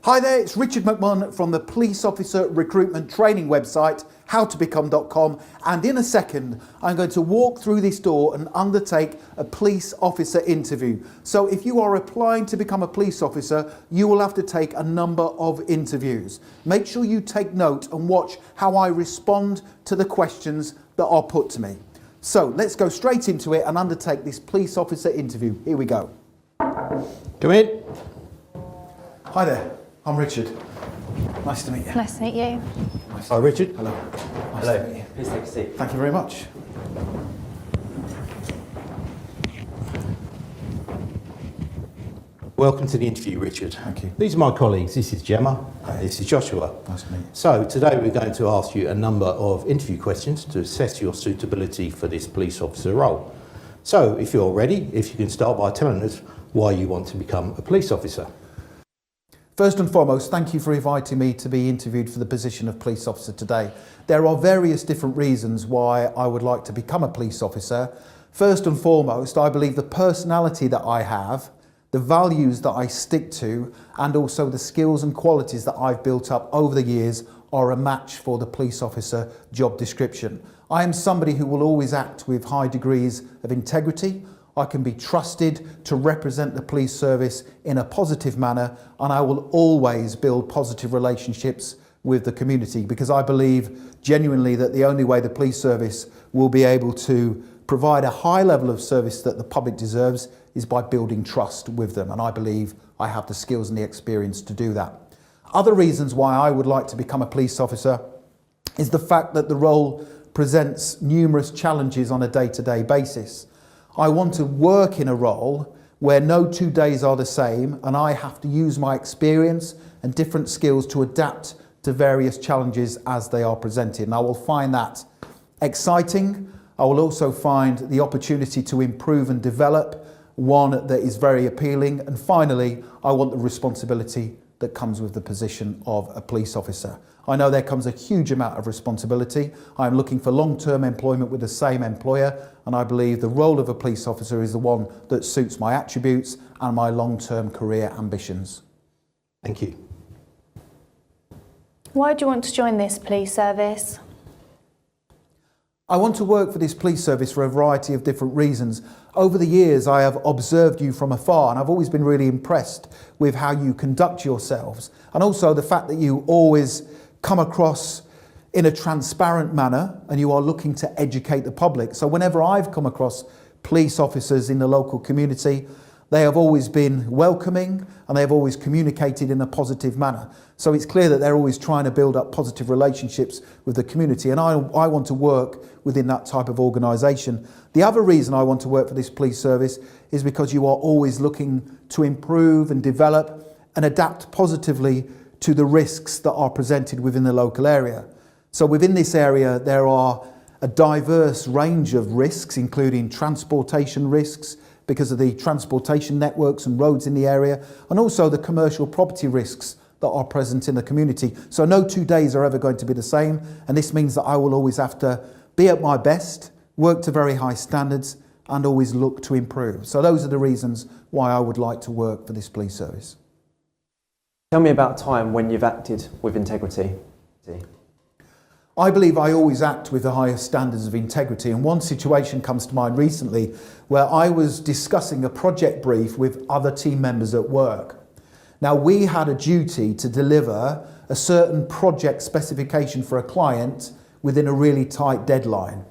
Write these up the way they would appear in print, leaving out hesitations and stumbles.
Hi there, it's Richard McMahon from the Police Officer Recruitment Training website, howtobecome.com, and in a second I'm going to walk through this door and undertake a police officer interview. So if you are applying to become a police officer, you will have to take a number of interviews. Make sure you take note and watch how I respond to the questions that are put to me. So let's go straight into it and undertake this police officer interview. Here we go. Come in. Hi there. I'm Richard. Nice to meet you. Nice to meet you. Hi, Richard. Hello. Nice Hello. to meet you. Please take a seat. Thank you very much. Welcome to the interview, Richard. Thank you. These are my colleagues. This is Gemma. This is Joshua. Nice to meet you. So today we're going to ask you a number of interview questions to assess your suitability for this police officer role. So if you're ready, if you can start by telling us why you want to become a police officer. First and foremost, thank you for inviting me to be interviewed for the position of police officer today. There are various different reasons why I would like to become a police officer. First and foremost, I believe the personality that I have, the values that I stick to, and also the skills and qualities that I've built up over the years are a match for the police officer job description. I am somebody who will always act with high degrees of integrity. I can be trusted to represent the police service in a positive manner, and I will always build positive relationships with the community, because I believe genuinely that the only way the police service will be able to provide a high level of service that the public deserves is by building trust with them, and I believe I have the skills and the experience to do that. Other reasons why I would like to become a police officer is the fact that the role presents numerous challenges on a day-to-day basis. I want to work in a role where no 2 days are the same, and I have to use my experience and different skills to adapt to various challenges as they are presented. And I will find that exciting. I will also find the opportunity to improve and develop one that is very appealing. And finally, I want the responsibility that comes with the position of a police officer. I know there comes a huge amount of responsibility. I'm looking for long-term employment with the same employer, and I believe the role of a police officer is the one that suits my attributes and my long-term career ambitions. Thank you. Why do you want to join this police service? I want to work for this police service for a variety of different reasons. Over the years, I have observed you from afar, and I've always been really impressed with how you conduct yourselves, and also the fact that you always come across in a transparent manner and you are looking to educate the public. So whenever I've come across police officers in the local community, they have always been welcoming and they have always communicated in a positive manner. So it's clear that they're always trying to build up positive relationships with the community, and I want to work within that type of organisation. The other reason I want to work for this police service is because you are always looking to improve and develop and adapt positively to the risks that are presented within the local area. So within this area, there are a diverse range of risks, including transportation risks, because of the transportation networks and roads in the area, and also the commercial property risks that are present in the community. So no 2 days are ever going to be the same, and this means that I will always have to be at my best, work to very high standards, and always look to improve. So those are the reasons why I would like to work for this police service. Tell me about a time when you've acted with integrity. I believe I always act with the highest standards of integrity, and one situation comes to mind recently where I was discussing a project brief with other team members at work. Now, we had a duty to deliver a certain project specification for a client within a really tight deadline.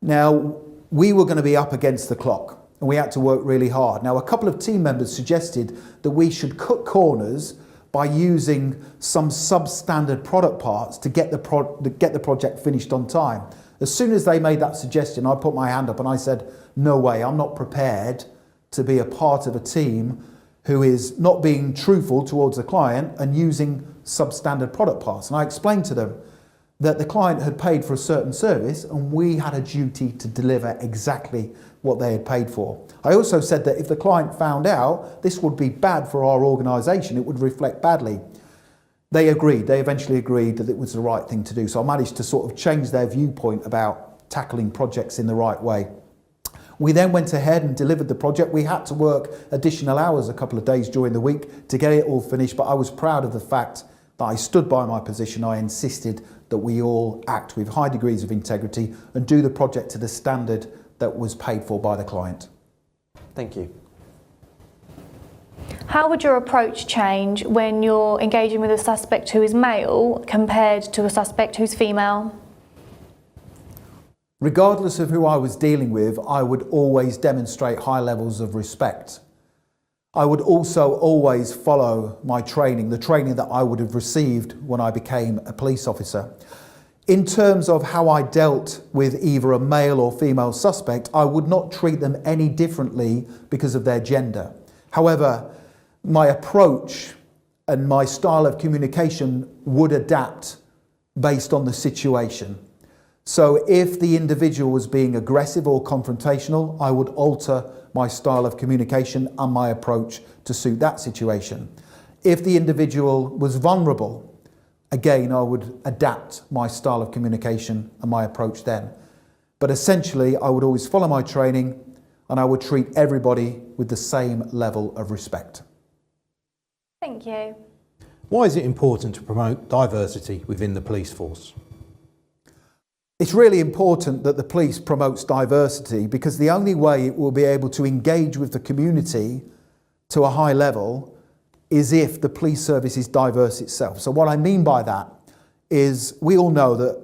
Now, we were going to be up against the clock and we had to work really hard. Now, a couple of team members suggested that we should cut corners by using some substandard product parts to get the project finished on time. As soon as they made that suggestion, I put my hand up and I said, no way, I'm not prepared to be a part of a team who is not being truthful towards the client and using substandard product parts. And I explained to them that the client had paid for a certain service and we had a duty to deliver exactly what they had paid for. I also said that if the client found out, this would be bad for our organisation, it would reflect badly. They agreed, they eventually agreed that it was the right thing to do. So I managed to sort of change their viewpoint about tackling projects in the right way. We then went ahead and delivered the project. We had to work additional hours a couple of days during the week to get it all finished, but I was proud of the fact that I stood by my position. I insisted that we all act with high degrees of integrity and do the project to the standard that was paid for by the client. Thank you. How would your approach change when you're engaging with a suspect who is male compared to a suspect who's female? Regardless of who I was dealing with, I would always demonstrate high levels of respect. I would also always follow my training, the training that I would have received when I became a police officer. In terms of how I dealt with either a male or female suspect, I would not treat them any differently because of their gender. However, my approach and my style of communication would adapt based on the situation. So if the individual was being aggressive or confrontational, I would alter my style of communication and my approach to suit that situation. If the individual was vulnerable, again, I would adapt my style of communication and my approach then. But essentially, I would always follow my training and I would treat everybody with the same level of respect. Thank you. Why is it important to promote diversity within the police force? It's really important that the police promotes diversity because the only way it will be able to engage with the community to a high level is if the police service is diverse itself. So what I mean by that is we all know that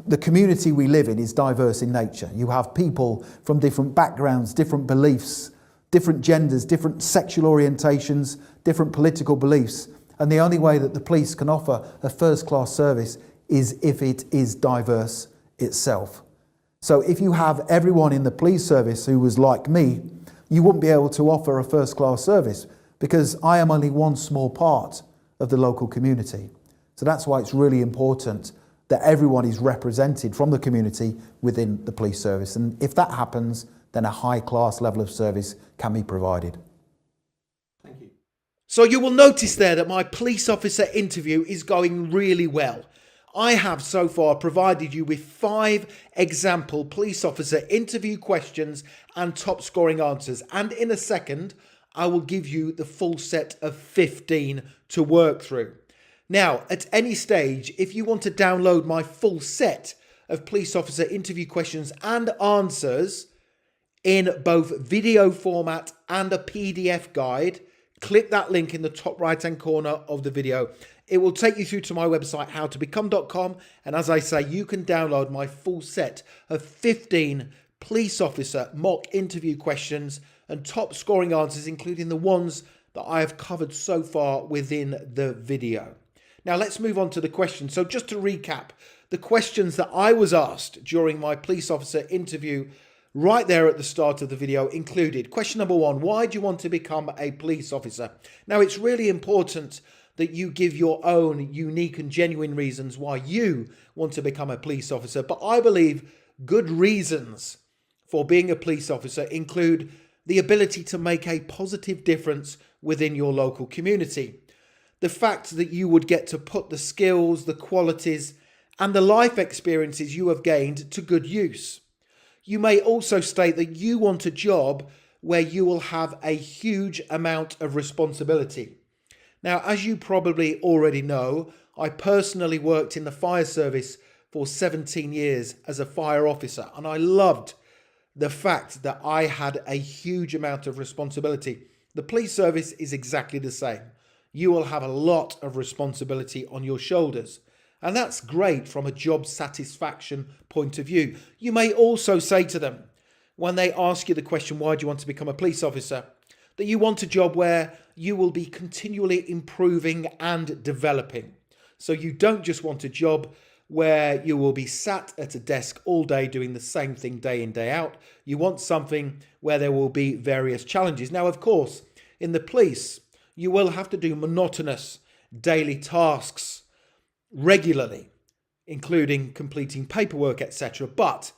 the community we live in is diverse in nature. You have people from different backgrounds, different beliefs, different genders, different sexual orientations, different political beliefs. And the only way that the police can offer a first-class service is if it is diverse itself. So if you have everyone in the police service who was like me, you wouldn't be able to offer a first-class service because I am only one small part of the local community. So that's why it's really important that everyone is represented from the community within the police service. And if that happens, then a high-class level of service can be provided. Thank you. So you will notice there that my police officer interview is going really well. I have so far provided you with 5 example police officer interview questions and top scoring answers. And in a second, I will give you the full set of 15 to work through. Now, at any stage, if you want to download my full set of police officer interview questions and answers in both video format and a PDF guide, click that link in the top right hand corner of the video. It will take you through to my website, howtobecome.com. And as I say, you can download my full set of 15 police officer mock interview questions and top scoring answers, including the ones that I have covered so far within the video. Now let's move on to the questions. So just to recap, the questions that I was asked during my police officer interview right there at the start of the video included question number 1, why do you want to become a police officer? Now it's really important that you give your own unique and genuine reasons why you want to become a police officer. But I believe good reasons for being a police officer include the ability to make a positive difference within your local community. The fact that you would get to put the skills, the qualities, and the life experiences you have gained to good use. You may also state that you want a job where you will have a huge amount of responsibility. Now, as you probably already know, I personally worked in the fire service for 17 years as a fire officer, and I loved the fact that I had a huge amount of responsibility. The police service is exactly the same. You will have a lot of responsibility on your shoulders, and that's great from a job satisfaction point of view. You may also say to them, when they ask you the question, why do you want to become a police officer, that you want a job where you will be continually improving and developing. So you don't just want a job where you will be sat at a desk all day doing the same thing day in, day out. You want something where there will be various challenges. Now, of course, in the police, you will have to do monotonous daily tasks regularly, including completing paperwork, etc. But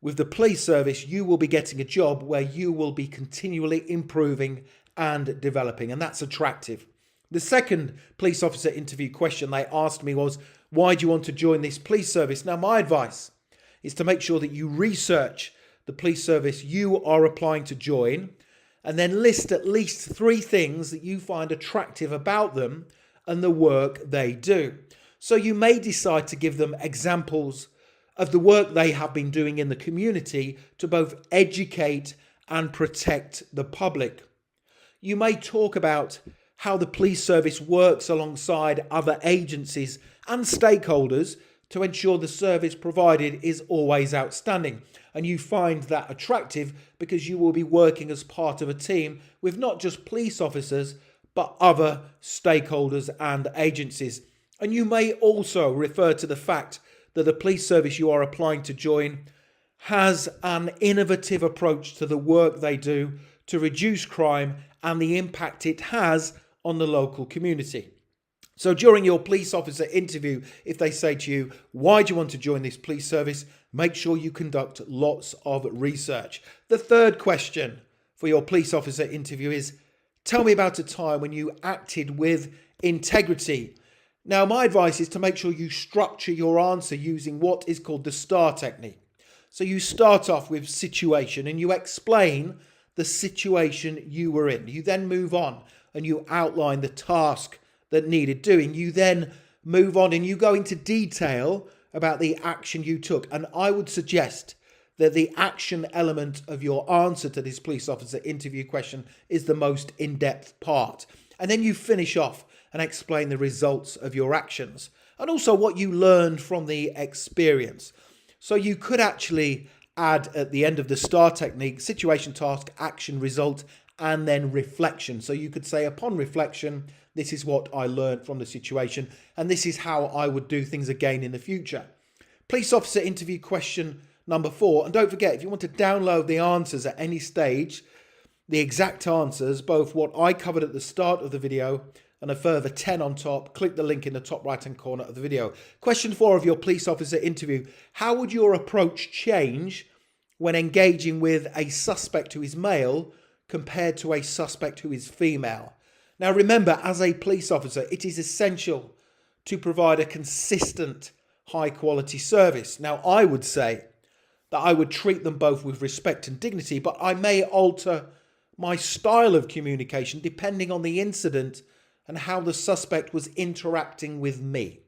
with the police service, you will be getting a job where you will be continually improving and developing, and that's attractive. The second police officer interview question they asked me was, why do you want to join this police service? Now, my advice is to make sure that you research the police service you are applying to join, and then list at least 3 things that you find attractive about them and the work they do. So you may decide to give them examples of the work they have been doing in the community to both educate and protect the public. You may talk about how the police service works alongside other agencies and stakeholders to ensure the service provided is always outstanding. And you find that attractive because you will be working as part of a team with not just police officers, but other stakeholders and agencies. And you may also refer to the fact that the police service you are applying to join has an innovative approach to the work they do to reduce crime and the impact it has on the local community. So during your police officer interview, if they say to you, why do you want to join this police service? Make sure you conduct lots of research. The third question for your police officer interview is, tell me about a time when you acted with integrity. Now, my advice is to make sure you structure your answer using what is called the STAR technique. So you start off with situation and you explain the situation you were in. You then move on and you outline the task that needed doing. You then move on and you go into detail about the action you took. And I would suggest that the action element of your answer to this police officer interview question is the most in-depth part. And then you finish off and explain the results of your actions and also what you learned from the experience. So you could actually add at the end of the STAR technique, situation, task, action, result, and then reflection. So you could say, upon reflection, this is what I learned from the situation, and this is how I would do things again in the future. Police officer interview question number 4. And don't forget, if you want to download the answers at any stage, the exact answers, both what I covered at the start of the video and a further 10 on top, click the link in the top right hand corner of the video. Question 4 of your police officer interview. How would your approach change when engaging with a suspect who is male compared to a suspect who is female? Now remember, as a police officer, it is essential to provide a consistent, high quality service. Now I would say that I would treat them both with respect and dignity, but I may alter my style of communication depending on the incident and how the suspect was interacting with me.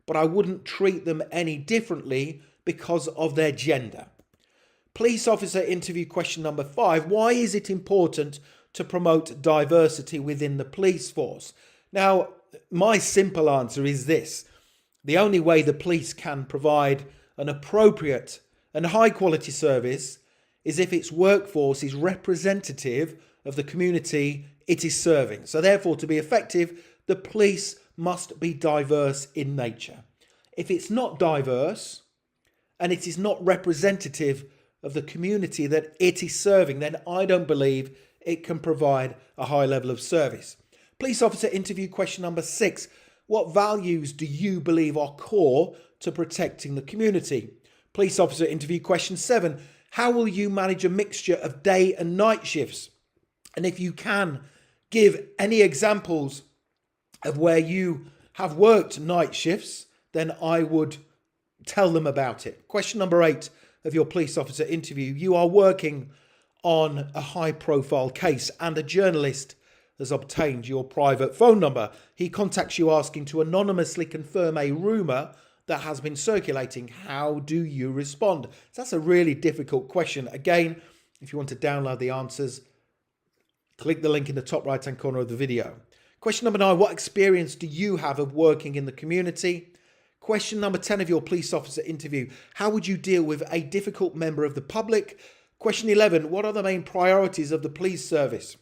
But I wouldn't treat them any differently because of their gender. Police officer interview question number 5. Why is it important to promote diversity within the police force? Now, my simple answer is this. The only way the police can provide an appropriate and high quality service is if its workforce is representative of the community it is serving. So therefore, to be effective, the police must be diverse in nature. If it's not diverse and it is not representative of the community that it is serving, then I don't believe it can provide a high level of service. Police officer interview question number 6. What values do you believe are core to protecting the community? Police officer interview question 7. How will you manage a mixture of day and night shifts? And if you can, give any examples of where you have worked night shifts, then I would tell them about it. Question number 8 of your police officer interview. You are working on a high profile case and a journalist has obtained your private phone number. He contacts you asking to anonymously confirm a rumour that has been circulating. How do you respond? So that's a really difficult question. Again, if you want to download the answers, click the link in the top right hand corner of the video. Question number 9, what experience do you have of working in the community? Question number 10 of your police officer interview, how would you deal with a difficult member of the public? Question 11, what are the main priorities of the police service?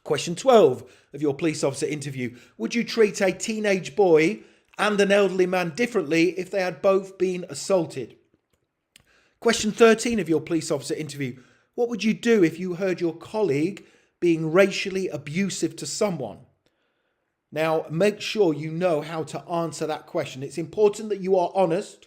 Question 12 of your police officer interview, would you treat a teenage boy and an elderly man differently if they had both been assaulted? Question 13 of your police officer interview, what would you do if you heard your colleague being racially abusive to someone? Now, make sure you know how to answer that question. It's important that you are honest,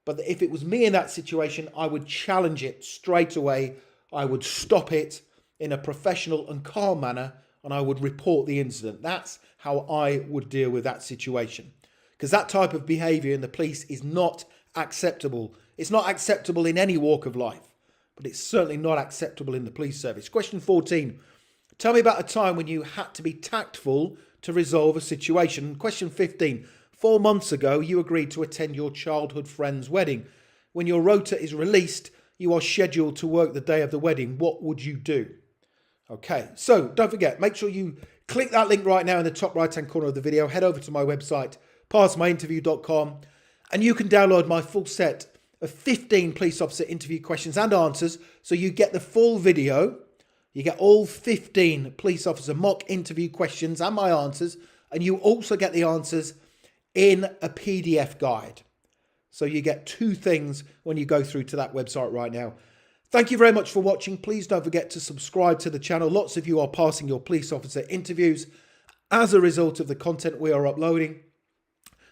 but if it was me in that situation, I would challenge it straight away. I would stop it in a professional and calm manner, and I would report the incident. That's how I would deal with that situation. Because that type of behaviour in the police is not acceptable. It's not acceptable in any walk of life. but it's certainly not acceptable in the police service. Question 14. Tell me about a time when you had to be tactful to resolve a situation. Question 15. 4 months ago, you agreed to attend your childhood friend's wedding. When your rota is released, you are scheduled to work the day of the wedding. What would you do? Okay, so don't forget, make sure you click that link right now in the top right-hand corner of the video. Head over to my website, passmyinterview.com, and you can download my full set of 15 police officer interview questions and answers, so you get the full video. You get all 15 police officer mock interview questions and my answers, and you also get the answers in a PDF guide. So you get 2 things when you go through to that website right now. Thank you very much for watching. Please don't forget to subscribe to the channel. Lots of you are passing your police officer interviews as a result of the content we are uploading.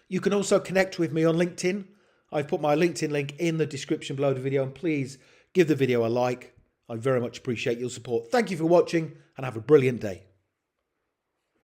You can also connect with me on LinkedIn. I've put my LinkedIn link in the description below the video, and please give the video a like. I very much appreciate your support. Thank you for watching and have a brilliant day.